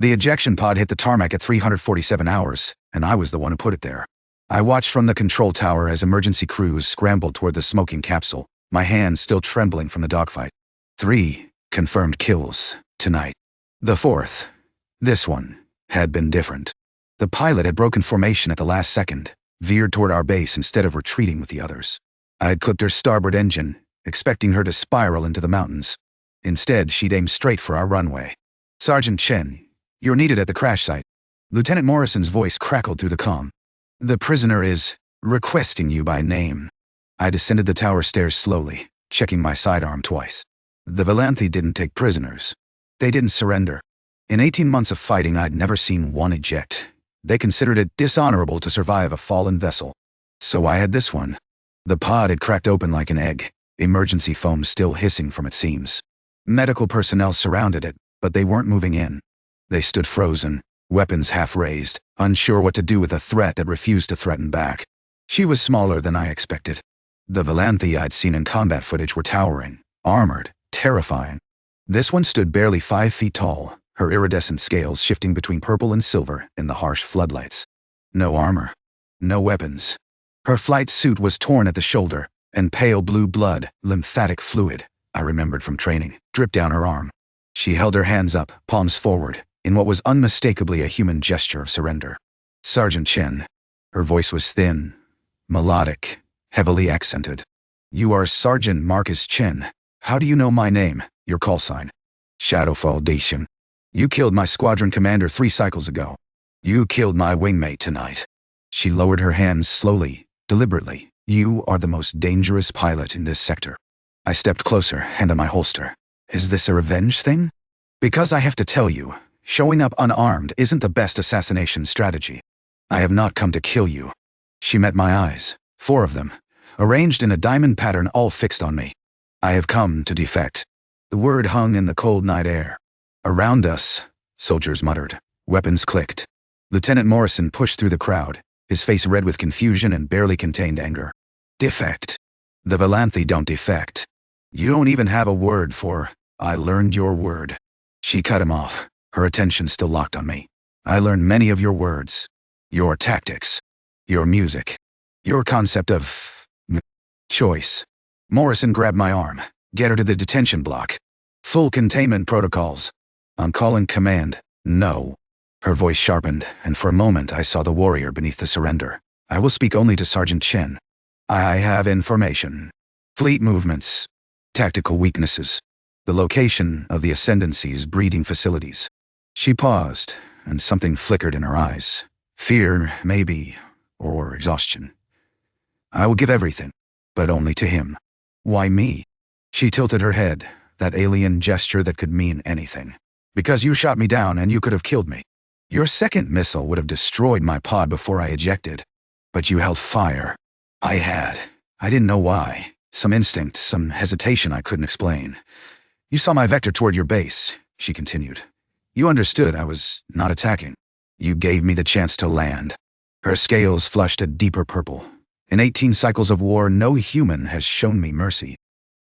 The ejection pod hit the tarmac at 347 hours, and I was the one who put it there. I watched from the control tower as emergency crews scrambled toward the smoking capsule, my hands still trembling from the dogfight. 3 confirmed kills tonight. The 4th, this one, had been different. The pilot had broken formation at the last second, veered toward our base instead of retreating with the others. I had clipped her starboard engine, expecting her to spiral into the mountains. Instead, she'd aimed straight for our runway. "Sergeant Chen, you're needed at the crash site." Lieutenant Morrison's voice crackled through the comm. "The prisoner is requesting you by name." I descended the tower stairs slowly, checking my sidearm twice. The Velanthi didn't take prisoners. They didn't surrender. In 18 months of fighting, I'd never seen one eject. They considered it dishonorable to survive a fallen vessel. So I had this one. The pod had cracked open like an egg, emergency foam still hissing from its seams. Medical personnel surrounded it, but they weren't moving in. They stood frozen, weapons half raised, unsure what to do with a threat that refused to threaten back. She was smaller than I expected. The Velanthi I'd seen in combat footage were towering, armored, terrifying. This one stood barely 5 feet tall, her iridescent scales shifting between purple and silver in the harsh floodlights. No armor. No weapons. Her flight suit was torn at the shoulder, and pale blue blood, lymphatic fluid, I remembered from training, dripped down her arm. She held her hands up, palms forward, in what was unmistakably a human gesture of surrender. "Sergeant Chen." Her voice was thin, melodic, heavily accented. "You are Sergeant Marcus Chen. How do you know my name, your call sign?" "Shadowfall Dacian. You killed my squadron commander 3 cycles ago. You killed my wingmate tonight." She lowered her hands slowly, deliberately. "You are the most dangerous pilot in this sector." I stepped closer, hand on my holster. "Is this a revenge thing?" "Because I have to tell you, showing up unarmed isn't the best assassination strategy. I have not come to kill you." She met my eyes, 4 of them, arranged in a diamond pattern, all fixed on me. "I have come to defect." The word hung in the cold night air. Around us, soldiers muttered. Weapons clicked. Lieutenant Morrison pushed through the crowd, his face red with confusion and barely contained anger. "Defect. The Velanthi don't defect. You don't even have a word for, 'I learned your word.'" She cut him off, her attention still locked on me. "I learned many of your words. Your tactics. Your music. Your concept of choice." Morrison grabbed my arm. "Get her to the detention block. Full containment protocols." "I'm calling command." "No." Her voice sharpened, and for a moment I saw the warrior beneath the surrender. "I will speak only to Sergeant Chen. I have information. Fleet movements. Tactical weaknesses. The location of the Ascendancy's breeding facilities." She paused, and something flickered in her eyes. Fear, maybe, or exhaustion. "I will give everything, but only to him." "Why me?" She tilted her head, that alien gesture that could mean anything. "Because you shot me down and you could have killed me. Your second missile would have destroyed my pod before I ejected. But you held fire." "I had. I didn't know why. Some instinct, some hesitation I couldn't explain. You saw my vector toward your base," she continued. "You understood I was not attacking. You gave me the chance to land." Her scales flushed a deeper purple. "In 18 cycles of war, no human has shown me mercy.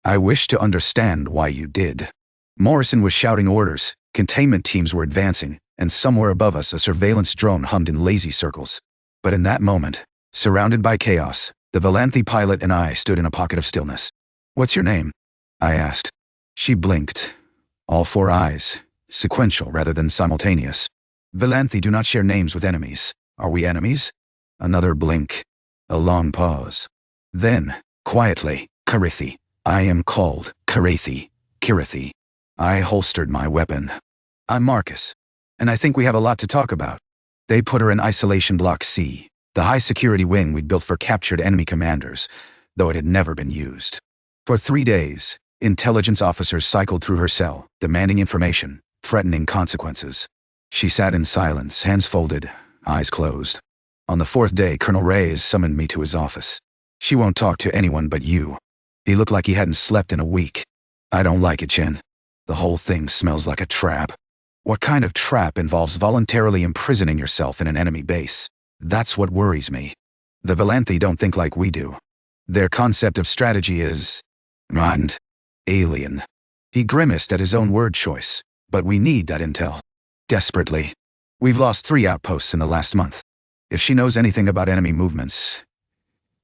I wish to understand why you did." Morrison was shouting orders, containment teams were advancing, and somewhere above us a surveillance drone hummed in lazy circles. But in that moment, surrounded by chaos, the Velanthi pilot and I stood in a pocket of stillness. "What's your name?" I asked. She blinked. All 4 eyes, sequential rather than simultaneous. "Velanthi do not share names with enemies. Are we enemies?" Another blink. A long pause. Then, quietly, "Kirethi. I am called Kirethi. Kirethi." I holstered my weapon. "I'm Marcus. And I think we have a lot to talk about." They put her in Isolation Block C, the high-security wing we'd built for captured enemy commanders, though it had never been used. For 3 days, intelligence officers cycled through her cell, demanding information, threatening consequences. She sat in silence, hands folded, eyes closed. On the 4th day, Colonel Reyes summoned me to his office. "She won't talk to anyone but you." He looked like he hadn't slept in a week. "I don't like it, Chen. The whole thing smells like a trap." "What kind of trap involves voluntarily imprisoning yourself in an enemy base? That's what worries me. The Velanthi don't think like we do. Their concept of strategy is and alien." He grimaced at his own word choice. "But we need that intel." Desperately. We've lost 3 outposts in the last month. If she knows anything about enemy movements,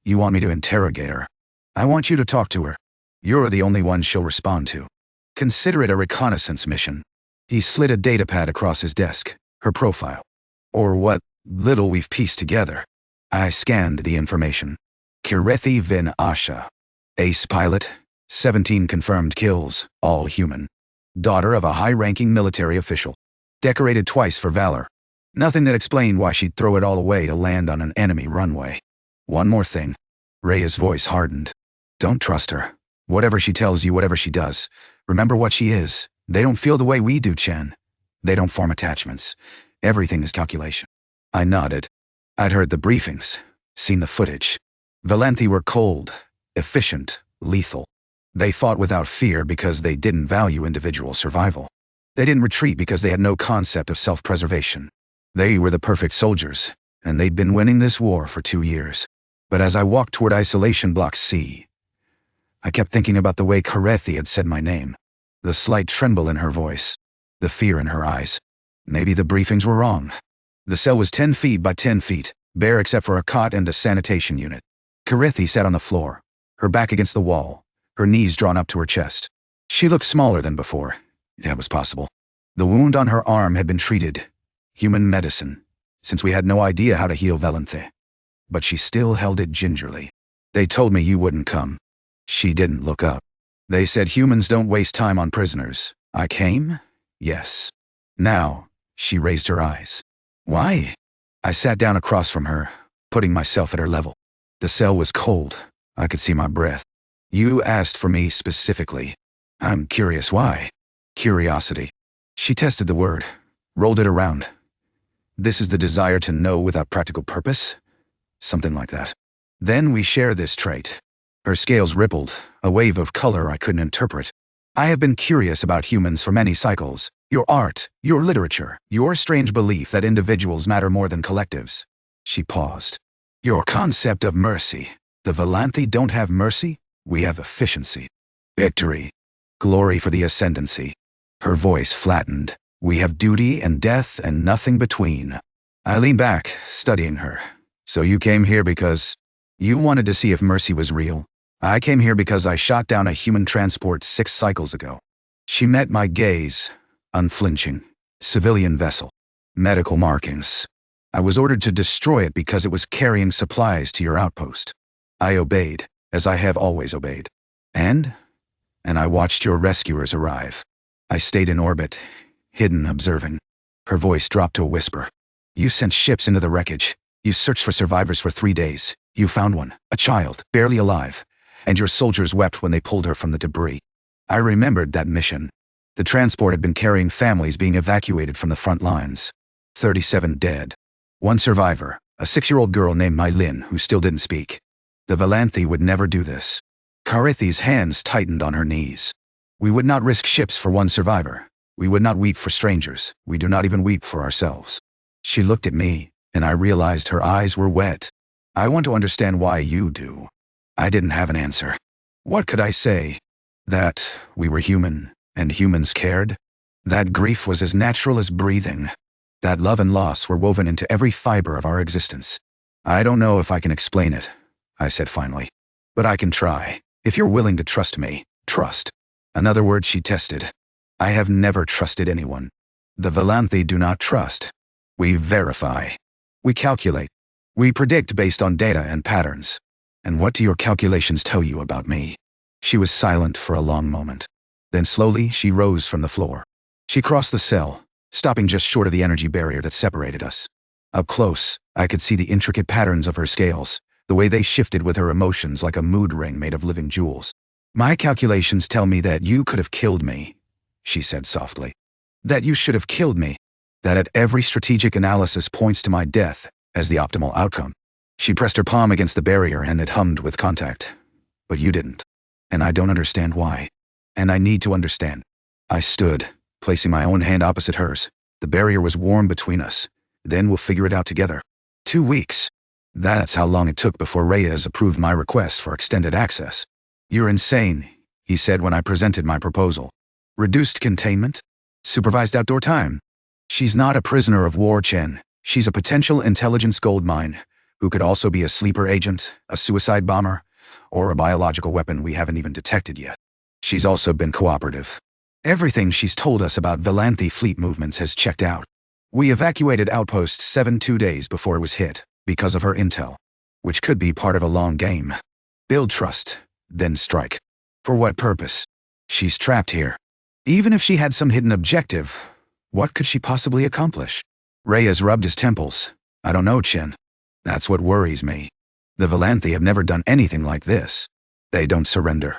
you want me to interrogate her. I want you to talk to her. You're the only one she'll respond to. Consider it a reconnaissance mission. He slid a datapad across his desk, her profile. Or what little we've pieced together. I scanned the information. Kirethi Vin Asha. Ace pilot, 17 confirmed kills, all human. Daughter of a high-ranking military official. Decorated twice for valor. Nothing that explained why she'd throw it all away to land on an enemy runway. One more thing. Rhea's voice hardened. Don't trust her. Whatever she tells you, whatever she does, remember what she is. They don't feel the way we do, Chen. They don't form attachments. Everything is calculation. I nodded. I'd heard the briefings, seen the footage. Velanthi were cold, efficient, lethal. They fought without fear because they didn't value individual survival. They didn't retreat because they had no concept of self-preservation. They were the perfect soldiers, and they'd been winning this war for 2 years. But as I walked toward Isolation Block C, I kept thinking about the way Kirethi had said my name. The slight tremble in her voice. The fear in her eyes. Maybe the briefings were wrong. The cell was 10 feet by 10 feet, bare except for a cot and a sanitation unit. Kirethi sat on the floor, her back against the wall, her knees drawn up to her chest. She looked smaller than before. That was possible. The wound on her arm had been treated. Human medicine, since we had no idea how to heal Velanthi. But she still held it gingerly. They told me you wouldn't come. She didn't look up. They said humans don't waste time on prisoners. I came? Yes. Now, she raised her eyes. Why? I sat down across from her, putting myself at her level. The cell was cold. I could see my breath. You asked for me specifically. I'm curious why. Curiosity. She tested the word, rolled it around. This is the desire to know without practical purpose? Something like that. Then we share this trait. Her scales rippled, a wave of color I couldn't interpret. I have been curious about humans for many cycles. Your art, your literature, your strange belief that individuals matter more than collectives. She paused. Your concept of mercy. The Velanthi don't have mercy, we have efficiency. Victory. Glory for the ascendancy. Her voice flattened. We have duty and death and nothing between. I leaned back, studying her. So you came here because you wanted to see if mercy was real? I came here because I shot down a human transport 6 cycles ago. She met my gaze, unflinching. Civilian vessel. Medical markings. I was ordered to destroy it because it was carrying supplies to your outpost. I obeyed, as I have always obeyed. And I watched your rescuers arrive. I stayed in orbit, hidden, observing. Her voice dropped to a whisper. You sent ships into the wreckage. You searched for survivors for 3 days. You found one, a child, barely alive. And your soldiers wept when they pulled her from the debris. I remembered that mission. The transport had been carrying families being evacuated from the front lines. 37 dead. 1 survivor, a 6-year-old girl named Mylin who still didn't speak. The Velanthi would never do this. Kirethi's hands tightened on her knees. We would not risk ships for 1 survivor. We would not weep for strangers. We do not even weep for ourselves. She looked at me, and I realized her eyes were wet. I want to understand why you do. I didn't have an answer. What could I say? That we were human, and humans cared? That grief was as natural as breathing. That love and loss were woven into every fiber of our existence. I don't know if I can explain it, I said finally. But I can try. If you're willing to trust me, trust. Another word she tested. I have never trusted anyone. The Velanthi do not trust. We verify. We calculate. We predict based on data and patterns. And what do your calculations tell you about me? She was silent for a long moment. Then slowly she rose from the floor. She crossed the cell, stopping just short of the energy barrier that separated us. Up close, I could see the intricate patterns of her scales, the way they shifted with her emotions like a mood ring made of living jewels. My calculations tell me that you could have killed me, she said softly. That you should have killed me. That at every strategic analysis points to my death as the optimal outcome. She pressed her palm against the barrier and it hummed with contact. But you didn't. And I don't understand why. And I need to understand. I stood, placing my own hand opposite hers. The barrier was warm between us. Then we'll figure it out together. 2 weeks. That's how long it took before Reyes approved my request for extended access. You're insane, he said when I presented my proposal. Reduced containment? Supervised outdoor time? She's not a prisoner of war, Chen. She's a potential intelligence goldmine, who could also be a sleeper agent, a suicide bomber, or a biological weapon we haven't even detected yet. She's also been cooperative. Everything she's told us about Velanthi fleet movements has checked out. We evacuated Outpost 7 2 days before it was hit, because of her intel. Which could be part of a long game. Build trust, then strike. For what purpose? She's trapped here. Even if she had some hidden objective, what could she possibly accomplish? Reyes rubbed his temples. I don't know, Chen. That's what worries me. The Velanthi have never done anything like this. They don't surrender.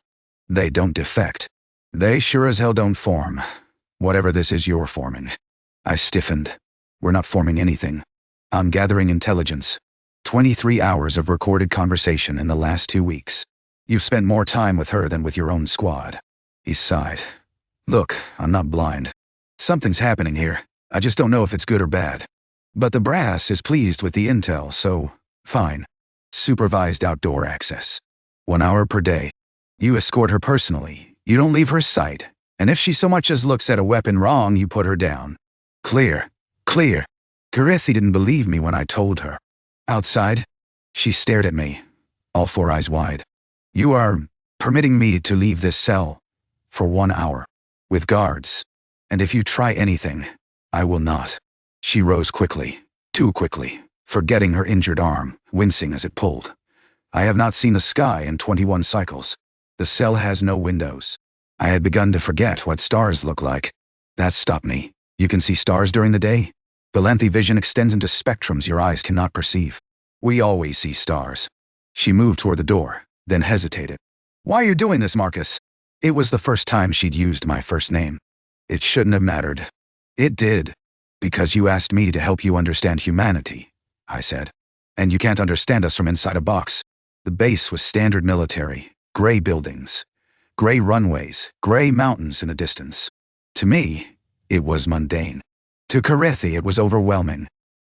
They don't defect. They sure as hell don't form. Whatever this is you're forming. I stiffened. We're not forming anything. I'm gathering intelligence. 23 hours of recorded conversation in the last 2 weeks. You've spent more time with her than with your own squad. He sighed. Look, I'm not blind. Something's happening here. I just don't know if it's good or bad. But the brass is pleased with the intel, so, fine. Supervised outdoor access. 1 hour per day. You escort her personally. You don't leave her sight. And if she so much as looks at a weapon wrong, you put her down. Clear. Clear. Kirethi didn't believe me when I told her. Outside, she stared at me, all 4 eyes wide. You are permitting me to leave this cell for 1 hour, with guards. And if you try anything, I will not. She rose quickly, too quickly, forgetting her injured arm, wincing as it pulled. I have not seen the sky in 21 cycles. The cell has no windows. I had begun to forget what stars look like. That stopped me. You can see stars during the day? Velanthi vision extends into spectrums your eyes cannot perceive. We always see stars. She moved toward the door, then hesitated. Why are you doing this, Marcus? It was the first time she'd used my first name. It shouldn't have mattered. It did. Because you asked me to help you understand humanity, I said. And you can't understand us from inside a box. The base was standard military, gray buildings, gray runways, gray mountains in the distance. To me, it was mundane. To Kirethi, it was overwhelming.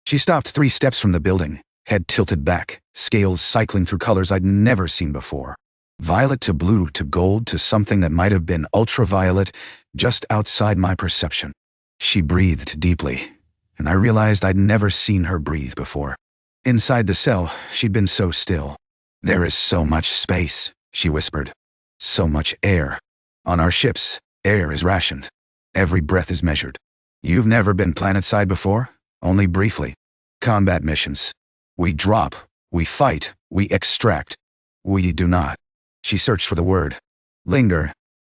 She stopped 3 steps from the building, head tilted back, scales cycling through colors I'd never seen before. Violet to blue to gold to something that might have been ultraviolet, just outside my perception. She breathed deeply, and I realized I'd never seen her breathe before. Inside the cell, she'd been so still. There is so much space, she whispered. So much air. On our ships, air is rationed. Every breath is measured. You've never been planetside before? Only briefly. Combat missions. We drop, we fight, we extract. We do not. She searched for the word. Linger.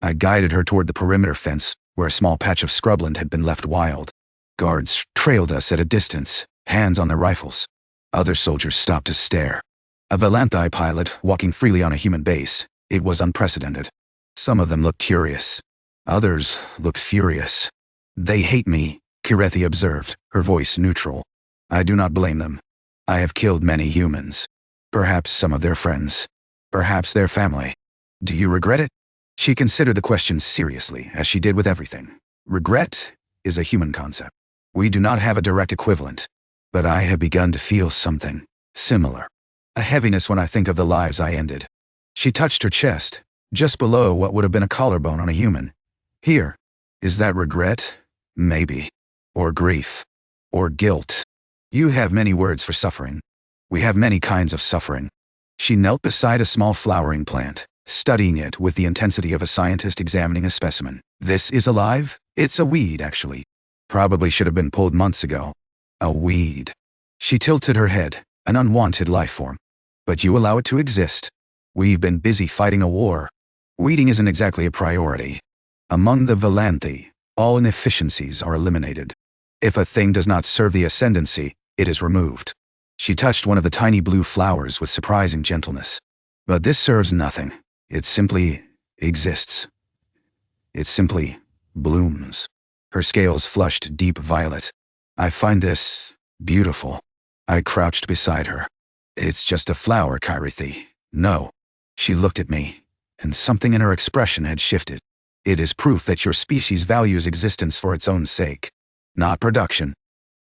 I guided her toward the perimeter fence, where a small patch of scrubland had been left wild. Guards trailed us at a distance, hands on their rifles. Other soldiers stopped to stare. A Velanthi pilot walking freely on a human base. It was unprecedented. Some of them looked curious. Others looked furious. They hate me, Kirethi observed, her voice neutral. I do not blame them. I have killed many humans. Perhaps some of their friends. Perhaps their family. Do you regret it? She considered the question seriously, as she did with everything. Regret is a human concept. We do not have a direct equivalent. But I have begun to feel something similar. A heaviness when I think of the lives I ended. She touched her chest, just below what would have been a collarbone on a human. Here. Is that regret? Maybe. Or grief. Or guilt. You have many words for suffering. We have many kinds of suffering. She knelt beside a small flowering plant, studying it with the intensity of a scientist examining a specimen. This is alive? It's a weed, actually. Probably should have been pulled months ago. A weed. She tilted her head, an unwanted life form. But you allow it to exist. We've been busy fighting a war. Weeding isn't exactly a priority. Among the Velanthi, all inefficiencies are eliminated. If a thing does not serve the ascendancy, it is removed. She touched one of the tiny blue flowers with surprising gentleness. But this serves nothing. It simply exists. It simply blooms. Her scales flushed deep violet. I find this beautiful. I crouched beside her. It's just a flower, Kirethi. No. She looked at me, and something in her expression had shifted. It is proof that your species values existence for its own sake. Not production.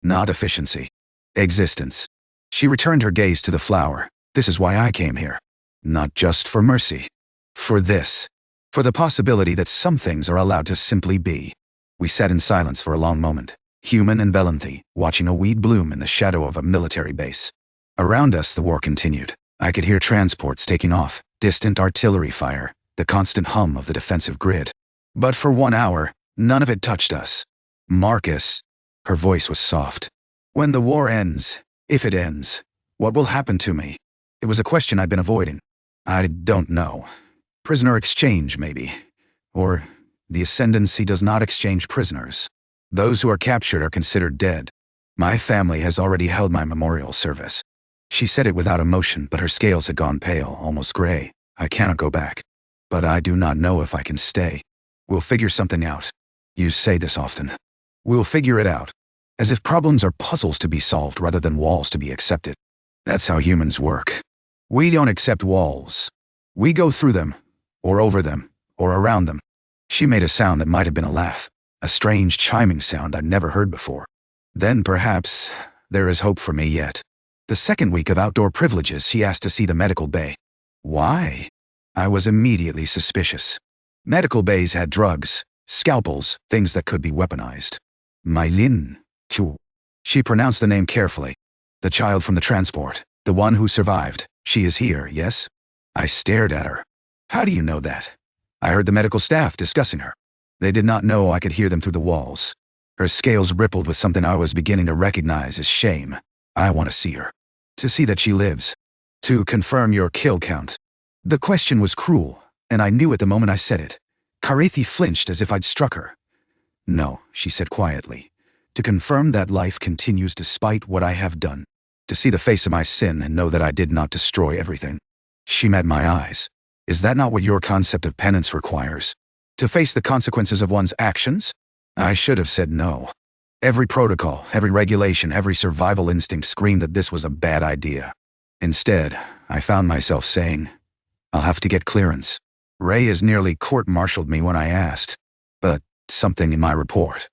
Not efficiency. Existence. She returned her gaze to the flower. This is why I came here. Not just for mercy. For this. For the possibility that some things are allowed to simply be. We sat in silence for a long moment. human and Velanthi, watching a weed bloom in the shadow of a military base. Around us the war continued. I could hear transports taking off, distant artillery fire, the constant hum of the defensive grid. But for 1 hour, none of it touched us. Marcus, her voice was soft. When the war ends, if it ends, what will happen to me? It was a question I'd been avoiding. I don't know. Prisoner exchange, maybe. Or the Ascendancy does not exchange prisoners. Those who are captured are considered dead. My family has already held my memorial service. She said it without emotion, but her scales had gone pale, almost gray. I cannot go back. But I do not know if I can stay. We'll figure something out. You say this often. We'll figure it out. As if problems are puzzles to be solved rather than walls to be accepted. That's how humans work. We don't accept walls. We go through them, or over them, or around them. She made a sound that might have been a laugh, a strange chiming sound I'd never heard before. Then perhaps there is hope for me yet. The second week of outdoor privileges, he asked to see the medical bay. Why? I was immediately suspicious. Medical bays had drugs, scalpels, things that could be weaponized. Mylin, too. She pronounced the name carefully. The child from the transport, the one who survived. She is here, yes? I stared at her. How do you know that? I heard the medical staff discussing her. They did not know I could hear them through the walls. Her scales rippled with something I was beginning to recognize as shame. I want to see her. To see that she lives. To confirm your kill count. The question was cruel, and I knew it the moment I said it. Kirethi flinched as if I'd struck her. No, she said quietly. To confirm that life continues despite what I have done. To see the face of my sin and know that I did not destroy everything. She met my eyes. Is that not what your concept of penance requires? To face the consequences of one's actions? I should have said no. Every protocol, every regulation, every survival instinct screamed that this was a bad idea. Instead, I found myself saying, I'll have to get clearance. Ray has nearly court-martialed me when I asked. But something in my report,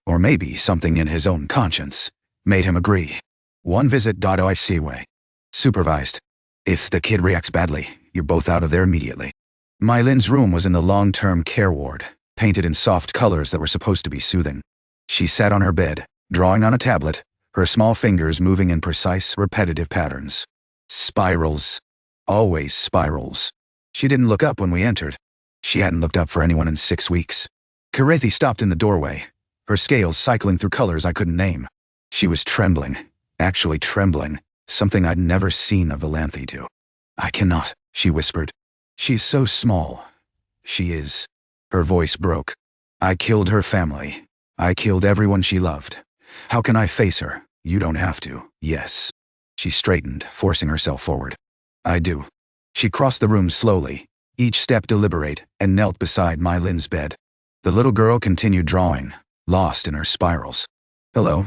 or maybe something in his own conscience, made him agree. One visit. HFY. Supervised. If the kid reacts badly, you're both out of there immediately. Mylin's room was in the long-term care ward, painted in soft colors that were supposed to be soothing. She sat on her bed, drawing on a tablet, her small fingers moving in precise, repetitive patterns. Spirals. Always spirals. She didn't look up when we entered. She hadn't looked up for anyone in 6 weeks. Kirethi stopped in the doorway, her scales cycling through colors I couldn't name. She was trembling, actually trembling, something I'd never seen a Velanthi do. I cannot, she whispered. She's so small. She is. Her voice broke. I killed her family. I killed everyone she loved. How can I face her? You don't have to. Yes. She straightened, forcing herself forward. I do. She crossed the room slowly, each step deliberate, and knelt beside Mylin's bed. The little girl continued drawing, lost in her spirals. Hello,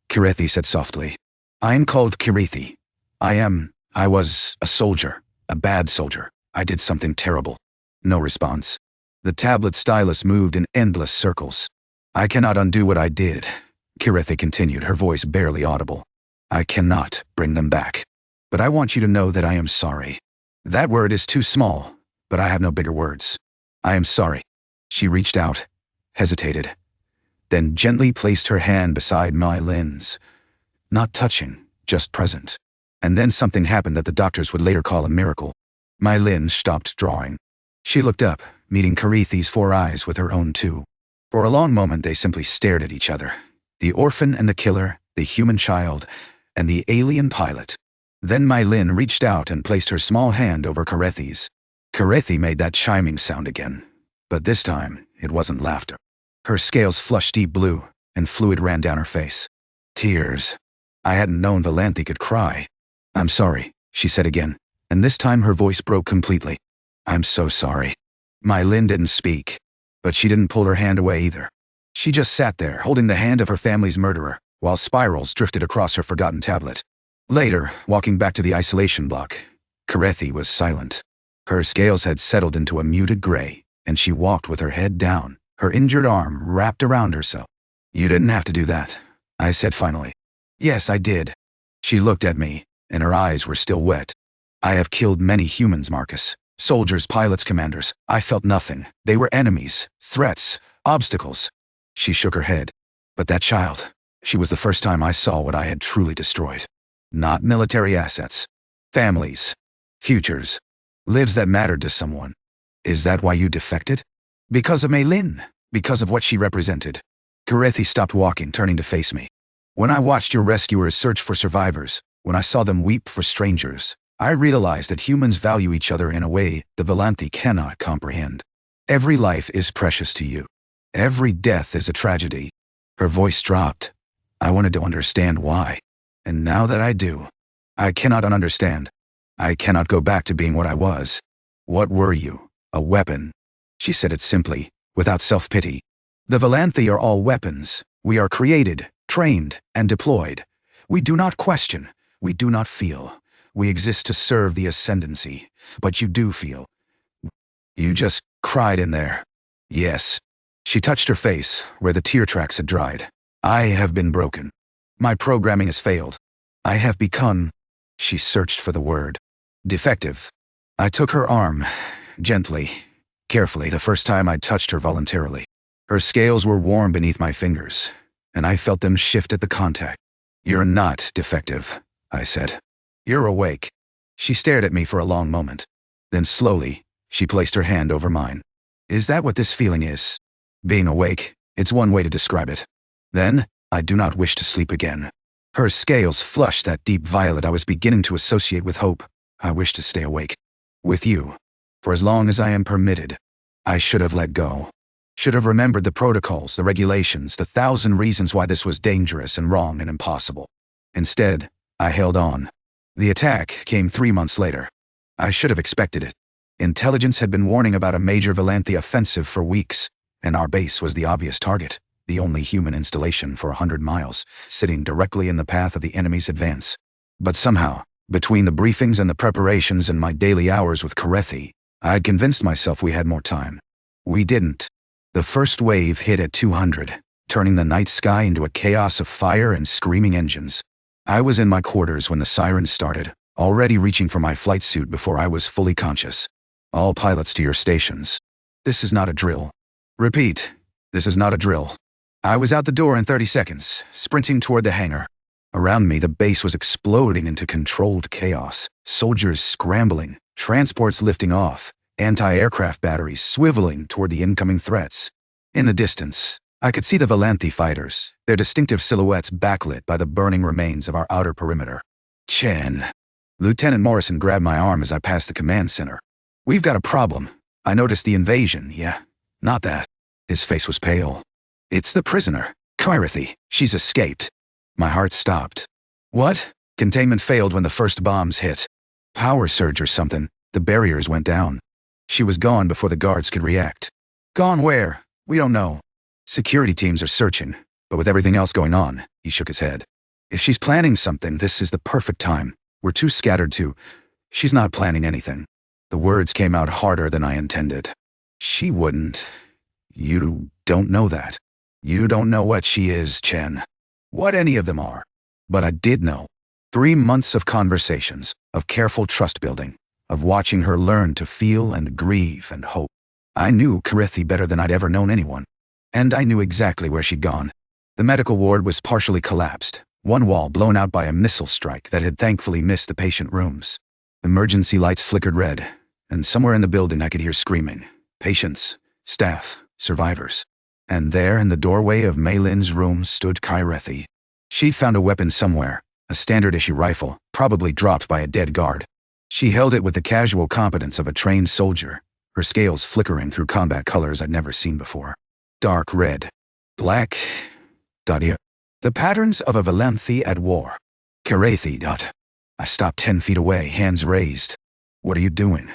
Kirethi said softly. I am called Kirethi. I was a soldier, a bad soldier. I did something terrible. No response. The tablet stylus moved in endless circles. I cannot undo what I did, Kirethi continued, her voice barely audible. I cannot bring them back. But I want you to know that I am sorry. That word is too small, but I have no bigger words. I am sorry. She reached out, hesitated, then gently placed her hand beside Mylin's. Not touching, just present. And then something happened that the doctors would later call a miracle. Mylin stopped drawing. She looked up, meeting Kirethi's 4 eyes with her own 2. For a long moment they simply stared at each other. The orphan and the killer, the human child, and the alien pilot. Then Mylin reached out and placed her small hand over Kirethi's. Kirethi made that chiming sound again. But this time, it wasn't laughter. Her scales flushed deep blue, and fluid ran down her face. Tears. I hadn't known Velanthi could cry. I'm sorry, she said again, and this time her voice broke completely. I'm so sorry. Mylin didn't speak, but she didn't pull her hand away either. She just sat there, holding the hand of her family's murderer, while spirals drifted across her forgotten tablet. Later, walking back to the isolation block, Kirethi was silent. Her scales had settled into a muted gray, and she walked with her head down, her injured arm wrapped around herself. You didn't have to do that, I said finally. Yes, I did. She looked at me, and her eyes were still wet. I have killed many humans, Marcus. Soldiers, pilots, commanders. I felt nothing. They were enemies, threats, obstacles. She shook her head. But that child, She was the first time I saw what I had truly destroyed. Not military assets. Families. Futures. Lives that mattered to someone. Is that why you defected? Because of Mei Lin? Because of what she represented? Kirethi stopped walking, turning to face me. When I watched your rescuers search for survivors, when I saw them weep for strangers, I realized that humans value each other in a way the Velanthi cannot comprehend. Every life is precious to you. Every death is a tragedy. Her voice dropped. I wanted to understand why. And now that I do, I cannot understand. I cannot go back to being what I was. What were you? A weapon. She said it simply, without self-pity. The Velanthi are all weapons. We are created, trained, and deployed. We do not question. We do not feel. We exist to serve the ascendancy. But you do feel. You just cried in there. Yes. She touched her face, where the tear tracks had dried. I have been broken. My programming has failed. I have become... She searched for the word. Defective. I took her arm, gently, carefully, the first time I touched her voluntarily. Her scales were warm beneath my fingers, and I felt them shift at the contact. You're not defective, I said. You're awake. She stared at me for a long moment. Then slowly, she placed her hand over mine. Is that what this feeling is? Being awake, it's one way to describe it. Then, I do not wish to sleep again. Her scales flushed that deep violet I was beginning to associate with hope. I wish to stay awake. With you. For as long as I am permitted. I should have let go. Should have remembered the protocols, the regulations, the 1,000 reasons why this was dangerous and wrong and impossible. Instead, I held on. The attack came 3 months later. I should have expected it. Intelligence had been warning about a major Velanthi offensive for weeks, and our base was the obvious target, the only human installation for 100 miles, sitting directly in the path of the enemy's advance. But somehow, between the briefings and the preparations and my daily hours with Kirethi, I had convinced myself we had more time. We didn't. The first wave hit at 200, turning the night sky into a chaos of fire and screaming engines. I was in my quarters when the sirens started, already reaching for my flight suit before I was fully conscious. All pilots to your stations. This is not a drill. Repeat, this is not a drill. I was out the door in 30 seconds, sprinting toward the hangar. Around me, the base was exploding into controlled chaos. Soldiers scrambling, transports lifting off, anti-aircraft batteries swiveling toward the incoming threats. In the distance, I could see the Velanthi fighters, their distinctive silhouettes backlit by the burning remains of our outer perimeter. Chen. Lieutenant Morrison grabbed my arm as I passed the command center. We've got a problem. I noticed the invasion, yeah. Not that. His face was pale. It's the prisoner, Kirethi. She's escaped. My heart stopped. What? Containment failed when the first bombs hit. Power surge or something. The barriers went down. She was gone before the guards could react. Gone where? We don't know. Security teams are searching, but with everything else going on, he shook his head. If she's planning something, this is the perfect time. We're too scattered to... She's not planning anything. The words came out harder than I intended. She wouldn't. You don't know that. You don't know what she is, Chen. What any of them are. But I did know. 3 months of conversations, of careful trust building, of watching her learn to feel and grieve and hope. I knew Kirethi better than I'd ever known anyone. And I knew exactly where she'd gone. The medical ward was partially collapsed, one wall blown out by a missile strike that had thankfully missed the patient rooms. Emergency lights flickered red, and somewhere in the building I could hear screaming. Patients, staff, survivors. And there in the doorway of Mei Lin's room stood Kirethi. She'd found a weapon somewhere, a standard-issue rifle, probably dropped by a dead guard. She held it with the casual competence of a trained soldier, her scales flickering through combat colors I'd never seen before. Dark red. Black. The patterns of a Velanthi at war. Kirethi. I stopped 10 feet away, hands raised. What are you doing?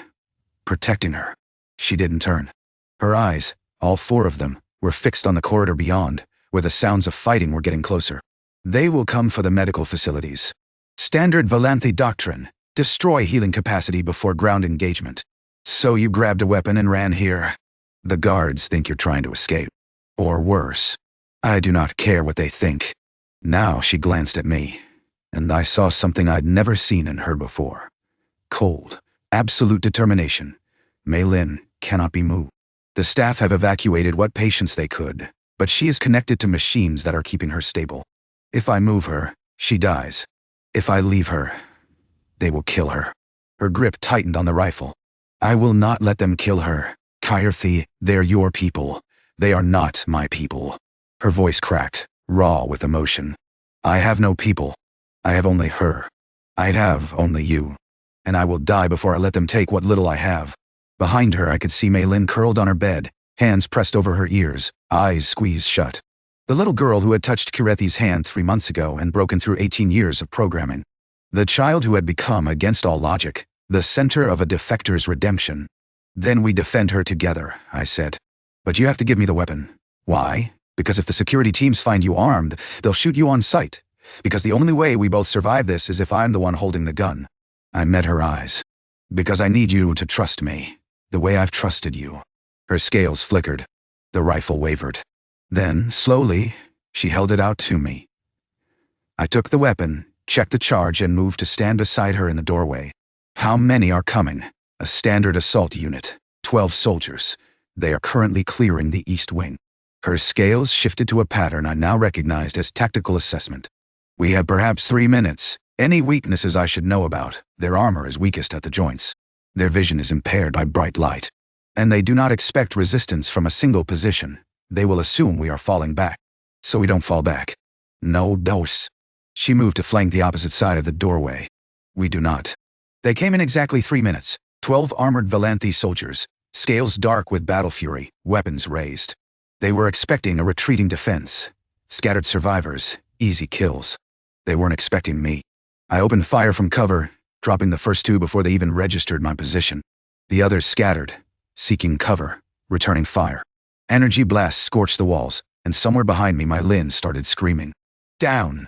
Protecting her. She didn't turn. Her eyes, all 4 of them, were fixed on the corridor beyond, where the sounds of fighting were getting closer. They will come for the medical facilities. Standard Velanthi doctrine. Destroy healing capacity before ground engagement. So you grabbed a weapon and ran here. The guards think you're trying to escape. Or worse. I do not care what they think. Now she glanced at me, and I saw something I'd never seen in her before. Cold, absolute determination. Mei Lin cannot be moved. The staff have evacuated what patients they could, but she is connected to machines that are keeping her stable. If I move her, she dies. If I leave her, they will kill her. Her grip tightened on the rifle. I will not let them kill her. Kirethi, they're your people. They are not my people. Her voice cracked, raw with emotion. I have no people. I have only her. I have only you. And I will die before I let them take what little I have. Behind her I could see Mei Lin curled on her bed, hands pressed over her ears, eyes squeezed shut. The little girl who had touched Kirethi's hand 3 months ago and broken through 18 years of programming. The child who had become, against all logic, the center of a defector's redemption. Then we defend her together, I said. But you have to give me the weapon. Why? Because if the security teams find you armed, they'll shoot you on sight. Because the only way we both survive this is if I'm the one holding the gun. I met her eyes. Because I need you to trust me, the way I've trusted you. Her scales flickered. The rifle wavered. Then, slowly, she held it out to me. I took the weapon, checked the charge, and moved to stand beside her in the doorway. How many are coming? A standard assault unit. 12 soldiers. They are currently clearing the east wing. Her scales shifted to a pattern I now recognized as tactical assessment. We have perhaps 3 minutes. Any weaknesses I should know about? Their armor is weakest at the joints. Their vision is impaired by bright light. And they do not expect resistance from a single position. They will assume we are falling back. So we don't fall back. No dose. She moved to flank the opposite side of the doorway. We do not. They came in exactly 3 minutes. 12 armored Velanthi soldiers, scales dark with battle fury, weapons raised. They were expecting a retreating defense. Scattered survivors, easy kills. They weren't expecting me. I opened fire from cover, dropping the first 2 before they even registered my position. The others scattered, seeking cover, returning fire. Energy blasts scorched the walls, and somewhere behind me Mei Lin started screaming. Down!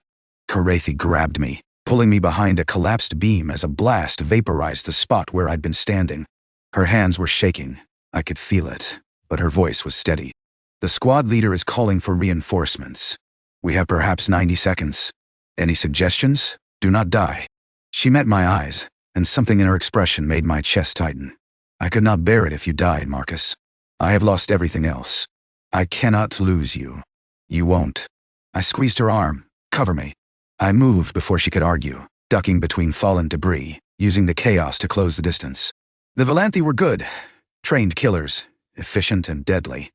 Kirethi grabbed me, pulling me behind a collapsed beam as a blast vaporized the spot where I'd been standing. Her hands were shaking. I could feel it, but her voice was steady. The squad leader is calling for reinforcements. We have perhaps 90 seconds. Any suggestions? Do not die. She met my eyes, and something in her expression made my chest tighten. I could not bear it if you died, Marcus. I have lost everything else. I cannot lose you. You won't. I squeezed her arm. Cover me. I moved before she could argue, ducking between fallen debris, using the chaos to close the distance. The Velanthi were good, trained killers, efficient and deadly.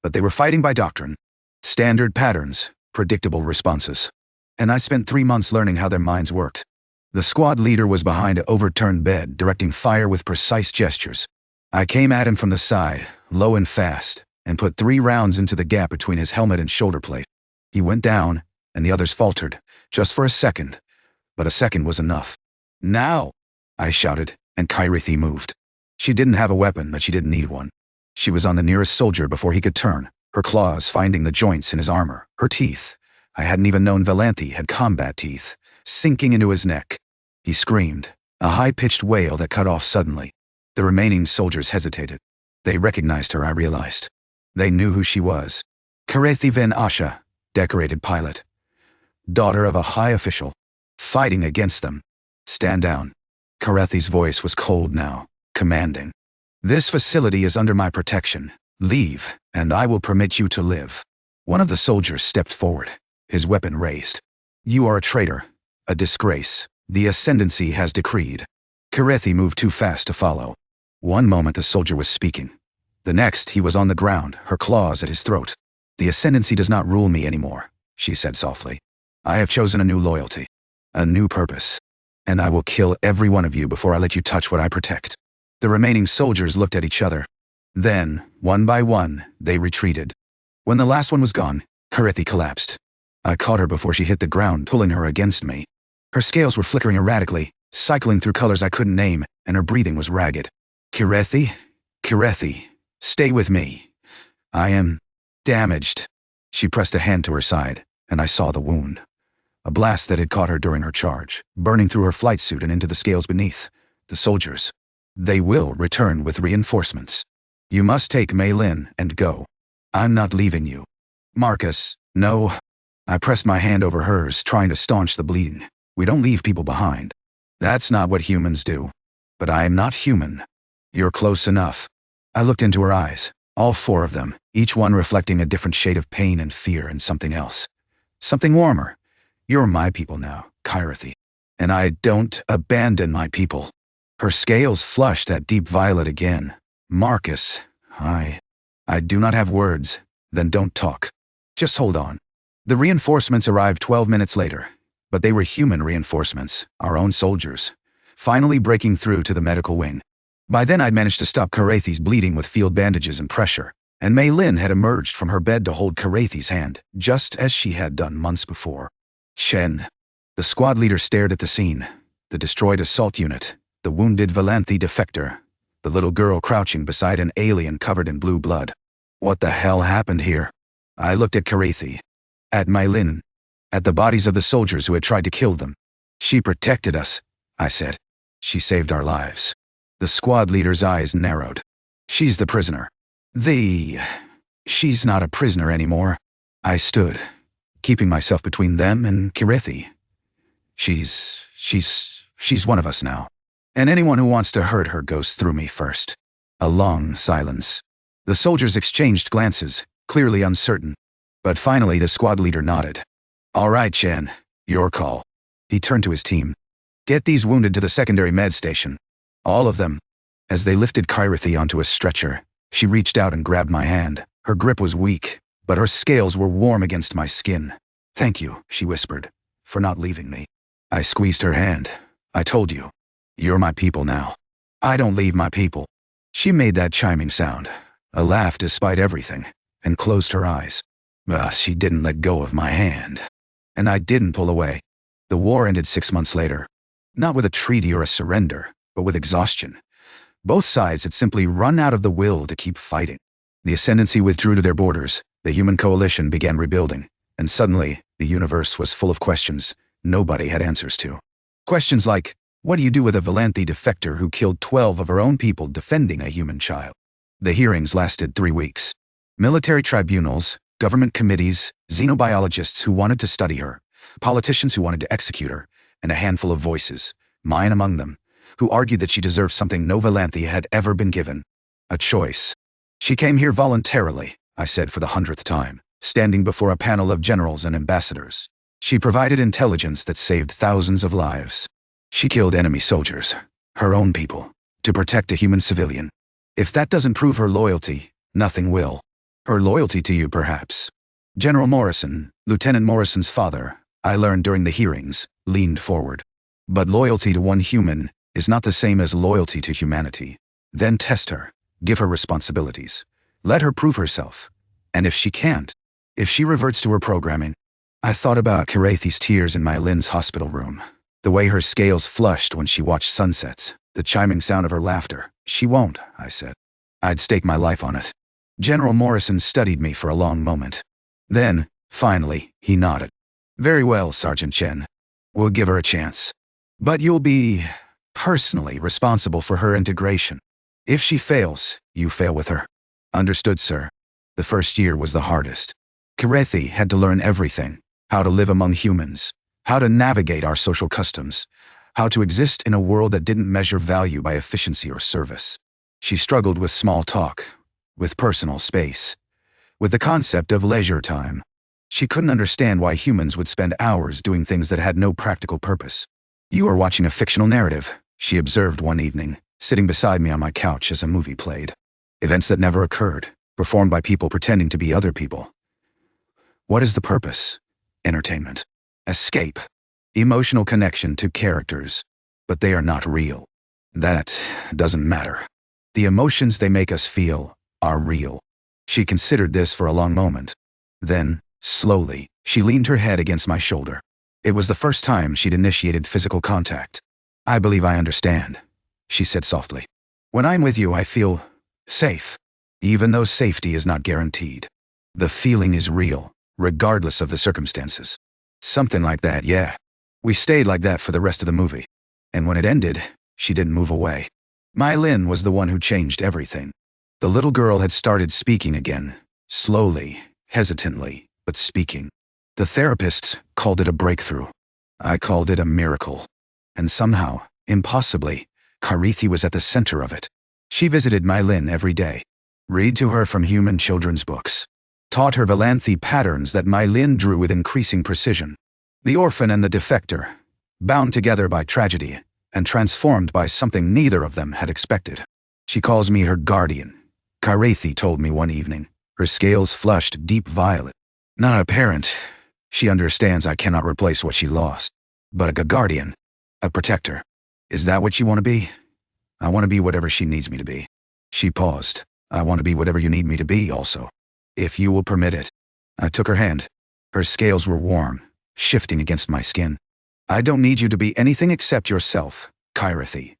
But they were fighting by doctrine. Standard patterns, predictable responses. And I spent 3 months learning how their minds worked. The squad leader was behind an overturned bed, directing fire with precise gestures. I came at him from the side, low and fast, and put 3 rounds into the gap between his helmet and shoulder plate. He went down, and the others faltered, just for a second. But a second was enough. Now! I shouted, and Kirethi moved. She didn't have a weapon, but she didn't need one. She was on the nearest soldier before he could turn, her claws finding the joints in his armor, her teeth. I hadn't even known Velanthi had combat teeth, sinking into his neck. He screamed, a high-pitched wail that cut off suddenly. The remaining soldiers hesitated. They recognized her, I realized. They knew who she was. Kirethi Van Asha, decorated pilot. Daughter of a high official. Fighting against them. Stand down. Kirethi's voice was cold now, commanding. This facility is under my protection. Leave, and I will permit you to live. One of the soldiers stepped forward, his weapon raised. You are a traitor, a disgrace. The ascendancy has decreed. Kirethi moved too fast to follow. One moment the soldier was speaking. The next he was on the ground, her claws at his throat. The ascendancy does not rule me anymore, she said softly. I have chosen a new loyalty, a new purpose. And I will kill every one of you before I let you touch what I protect. The remaining soldiers looked at each other. Then, one by one, they retreated. When the last one was gone, Kirethi collapsed. I caught her before she hit the ground, pulling her against me. Her scales were flickering erratically, cycling through colors I couldn't name, and her breathing was ragged. Kirethi? Kirethi, stay with me. I am damaged. She pressed a hand to her side, and I saw the wound. A blast that had caught her during her charge, burning through her flight suit and into the scales beneath. The soldiers. They will return with reinforcements. You must take Mei Lin and go. I'm not leaving you. Marcus, no. I pressed my hand over hers, trying to staunch the bleeding. We don't leave people behind. That's not what humans do. But I am not human. You're close enough. I looked into her eyes, all 4 of them, each one reflecting a different shade of pain and fear and something else. Something warmer, You're my people now, Kirethi. And I don't abandon my people. Her scales flushed that deep violet again. Marcus, I do not have words. Then don't talk. Just hold on. The reinforcements arrived 12 minutes later. But they were human reinforcements, our own soldiers, finally breaking through to the medical wing. By then I'd managed to stop Kirethi's bleeding with field bandages and pressure, and Mei Lin had emerged from her bed to hold Kirethi's hand, just as she had done months before. Chen. The squad leader stared at the scene, the destroyed assault unit, the wounded Velanthi defector, the little girl crouching beside an alien covered in blue blood. What the hell happened here? I looked at Kirethi, at Mei Lin, at the bodies of the soldiers who had tried to kill them. She protected us, I said. She saved our lives. The squad leader's eyes narrowed. She's the prisoner. She's not a prisoner anymore. I stood, keeping myself between them and Kirethi. She's one of us now. And anyone who wants to hurt her goes through me first. A long silence. The soldiers exchanged glances, clearly uncertain. But finally the squad leader nodded. All right, Chen, your call. He turned to his team. Get these wounded to the secondary med station. All of them. As they lifted Kirethi onto a stretcher, she reached out and grabbed my hand. Her grip was weak, but her scales were warm against my skin. Thank you, she whispered, for not leaving me. I squeezed her hand. I told you. You're my people now. I don't leave my people. She made that chiming sound, a laugh despite everything, and closed her eyes. But she didn't let go of my hand. And I didn't pull away. The war ended 6 months later. Not with a treaty or a surrender, but with exhaustion. Both sides had simply run out of the will to keep fighting. The ascendancy withdrew to their borders, the human coalition began rebuilding, and suddenly, the universe was full of questions nobody had answers to. Questions like, what do you do with a Velanthi defector who killed 12 of her own people defending a human child? The hearings lasted 3 weeks. Military tribunals, government committees, xenobiologists who wanted to study her, politicians who wanted to execute her, and a handful of voices, mine among them, who argued that she deserved something no Velanthi had ever been given. A choice. She came here voluntarily, I said for the 100th time, standing before a panel of generals and ambassadors. She provided intelligence that saved thousands of lives. She killed enemy soldiers, her own people, to protect a human civilian. If that doesn't prove her loyalty, nothing will. Her loyalty to you, perhaps. General Morrison, Lieutenant Morrison's father, I learned during the hearings, leaned forward. But loyalty to one human is not the same as loyalty to humanity. Then test her, give her responsibilities. Let her prove herself. And if she can't, if she reverts to her programming, I thought about Kirethi's tears in Mei Lin's hospital room. The way her scales flushed when she watched sunsets, the chiming sound of her laughter. She won't, I said. I'd stake my life on it. General Morrison studied me for a long moment. Then, finally, he nodded. Very well, Sergeant Chen. We'll give her a chance. But you'll be personally responsible for her integration. If she fails, you fail with her. Understood, sir. The first year was the hardest. Kirethi had to learn everything. How to live among humans. How to navigate our social customs. How to exist in a world that didn't measure value by efficiency or service. She struggled with small talk, with personal space, with the concept of leisure time. She couldn't understand why humans would spend hours doing things that had no practical purpose. You are watching a fictional narrative, she observed one evening, sitting beside me on my couch as a movie played. Events that never occurred, performed by people pretending to be other people. What is the purpose? Entertainment. Escape. Emotional connection to characters. But they are not real. That doesn't matter. The emotions they make us feel are real. She considered this for a long moment. Then, slowly, she leaned her head against my shoulder. It was the first time she'd initiated physical contact. I believe I understand, she said softly. When I'm with you, I feel safe, even though safety is not guaranteed. The feeling is real, regardless of the circumstances. Something like that, yeah. We stayed like that for the rest of the movie. And when it ended, she didn't move away. Mei Lin was the one who changed everything. The little girl had started speaking again, slowly, hesitantly, but speaking. The therapists called it a breakthrough. I called it a miracle. And somehow, impossibly, Kirethi was at the center of it. She visited Mei Lin every day. Read to her from human children's books. Taught her Velanthi patterns that Mei Lin drew with increasing precision. The orphan and the defector, bound together by tragedy and transformed by something neither of them had expected. She calls me her guardian, Kirethi told me one evening, her scales flushed deep violet. Not a parent. She understands I cannot replace what she lost. But a guardian, a protector. Is that what you want to be? I want to be whatever she needs me to be. She paused. I want to be whatever you need me to be also, if you will permit it. I took her hand. Her scales were warm, shifting against my skin. I don't need you to be anything except yourself, Kirethi.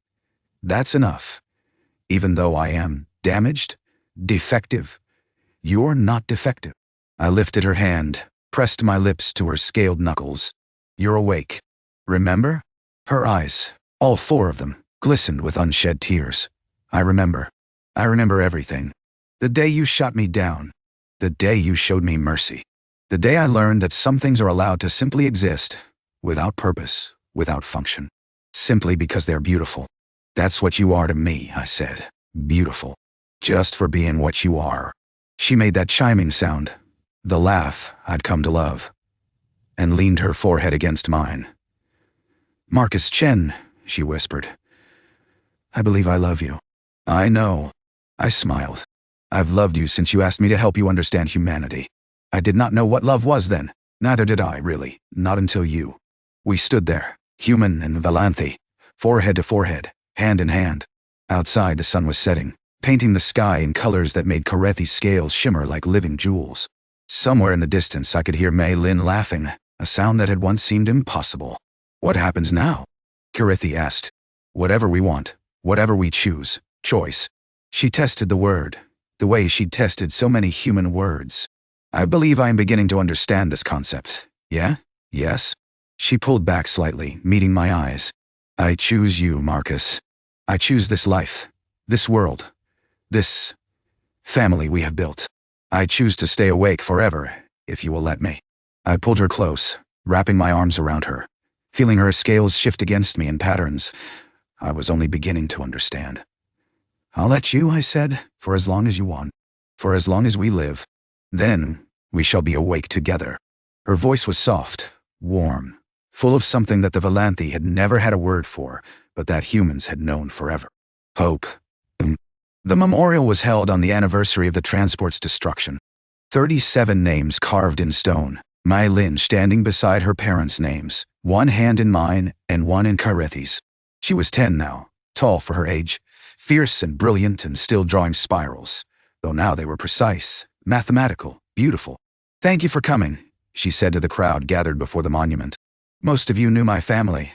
That's enough. Even though I am damaged, defective, you're not defective. I lifted her hand, pressed my lips to her scaled knuckles. You're awake. Remember? Her eyes, all four of them, glistened with unshed tears. I remember. I remember everything. The day you shot me down. The day you showed me mercy. The day I learned that some things are allowed to simply exist, without purpose, without function. Simply because they're beautiful. That's what you are to me, I said. Beautiful. Just for being what you are. She made that chiming sound, the laugh I'd come to love, and leaned her forehead against mine. Marcus Chen, she whispered. I believe I love you. I know. I smiled. I've loved you since you asked me to help you understand humanity. I did not know what love was then. Neither did I, really. Not until you. We stood there, human and Velanthi, forehead to forehead, hand in hand. Outside the sun was setting, painting the sky in colors that made Kirethi's scales shimmer like living jewels. Somewhere in the distance I could hear Mei Lin laughing, a sound that had once seemed impossible. What happens now? Kirethi asked. Whatever we want, whatever we choose, choice. She tested the word, the way she'd tested so many human words. I believe I am beginning to understand this concept. Yeah? Yes? She pulled back slightly, meeting my eyes. I choose you, Marcus. I choose this life, this world, this family we have built. I choose to stay awake forever, if you will let me. I pulled her close, wrapping my arms around her, feeling her scales shift against me in patterns I was only beginning to understand. I'll let you, I said, for as long as you want, for as long as we live. Then we shall be awake together. Her voice was soft, warm, full of something that the Velanthi had never had a word for, but that humans had known forever. Hope. The memorial was held on the anniversary of the transport's destruction. 37 names carved in stone, Mei Lin standing beside her parents' names, one hand in mine and one in Kirethi's. She was 10 now, tall for her age, fierce and brilliant and still drawing spirals, though now they were precise, mathematical, beautiful. Thank you for coming, she said to the crowd gathered before the monument. Most of you knew my family.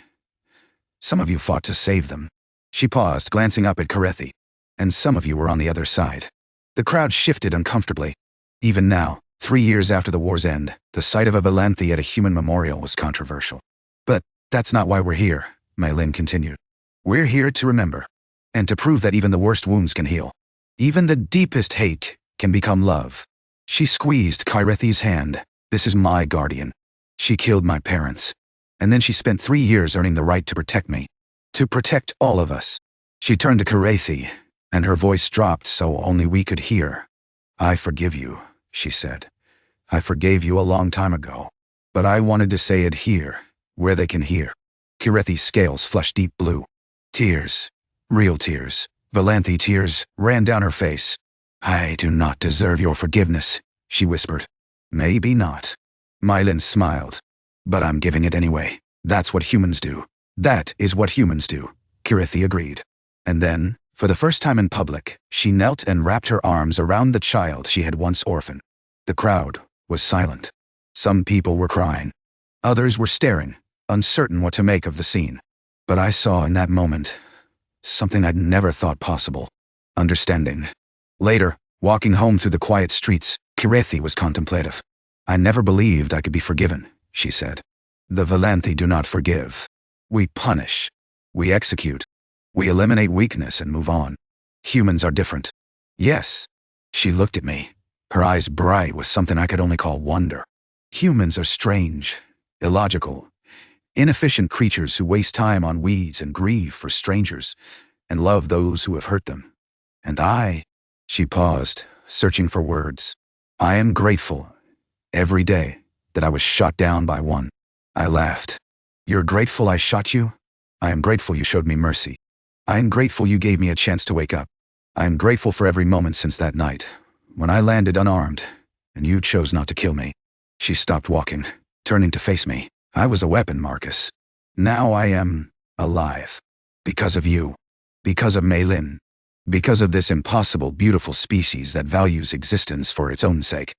Some of you fought to save them. She paused, glancing up at Kirethi. And some of you were on the other side. The crowd shifted uncomfortably. Even now, 3 years after the war's end, the sight of a Velanthi at a human memorial was controversial. But that's not why we're here, Mei Lin continued. We're here to remember, and to prove that even the worst wounds can heal. Even the deepest hate can become love. She squeezed Kirethi's hand. This is my guardian. She killed my parents. And then she spent 3 years earning the right to protect me. To protect all of us. She turned to Kirethi, and her voice dropped so only we could hear. I forgive you, she said. I forgave you a long time ago. But I wanted to say it here, where they can hear. Kirethi's scales flushed deep blue. Tears, real tears, Velanthi tears, ran down her face. I do not deserve your forgiveness, she whispered. Maybe not. Mei Lin smiled. But I'm giving it anyway. That's what humans do. That is what humans do, Kirethi agreed. And then, for the first time in public, she knelt and wrapped her arms around the child she had once orphaned. The crowd was silent. Some people were crying. Others were staring, uncertain what to make of the scene. But I saw in that moment something I'd never thought possible. Understanding. Later, walking home through the quiet streets, Kirethi was contemplative. I never believed I could be forgiven, she said. The Velanthi do not forgive. We punish. We execute. We eliminate weakness and move on. Humans are different. Yes. She looked at me, her eyes bright with something I could only call wonder. Humans are strange, illogical, inefficient creatures who waste time on weeds and grieve for strangers, and love those who have hurt them. And she paused, searching for words. I am grateful, every day, that I was shot down by one. I laughed. You're grateful I shot you? I am grateful you showed me mercy. I am grateful you gave me a chance to wake up. I am grateful for every moment since that night, when I landed unarmed, and you chose not to kill me. She stopped walking, turning to face me. I was a weapon, Marcus. Now I am alive. Because of you. Because of Mei Lin. Because of this impossible, beautiful species that values existence for its own sake.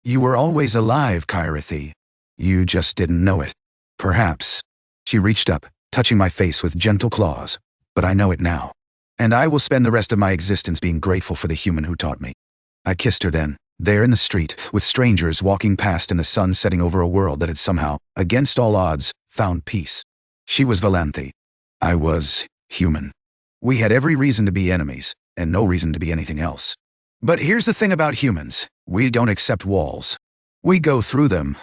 You were always alive, Kirethi. You just didn't know it. Perhaps. She reached up, touching my face with gentle claws. But I know it now. And I will spend the rest of my existence being grateful for the human who taught me. I kissed her then, there in the street, with strangers walking past and the sun setting over a world that had somehow, against all odds, found peace. She was Velanthi. I was human. We had every reason to be enemies, and no reason to be anything else. But here's the thing about humans. We don't accept walls. We go through them,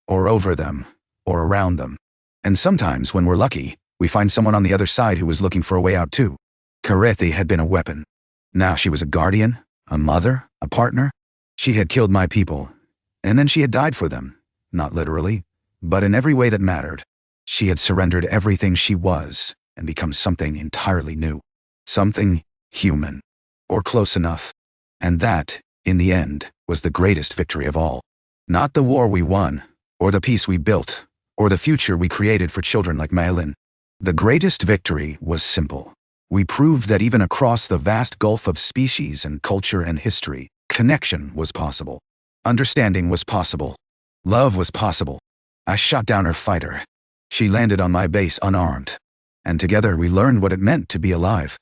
or over them, or around them. And sometimes, when we're lucky, we find someone on the other side who was looking for a way out too. Kirethi had been a weapon. Now she was a guardian, a mother, a partner. She had killed my people, and then she had died for them. Not literally, but in every way that mattered. She had surrendered everything she was, and become something entirely new. Something human. Or close enough. And that, in the end, was the greatest victory of all. Not the war we won, or the peace we built, or the future we created for children like Mei Lin. The greatest victory was simple. We proved that even across the vast gulf of species and culture and history, connection was possible. Understanding was possible. Love was possible. I shot down her fighter. She landed on my base unarmed. And together we learned what it meant to be alive.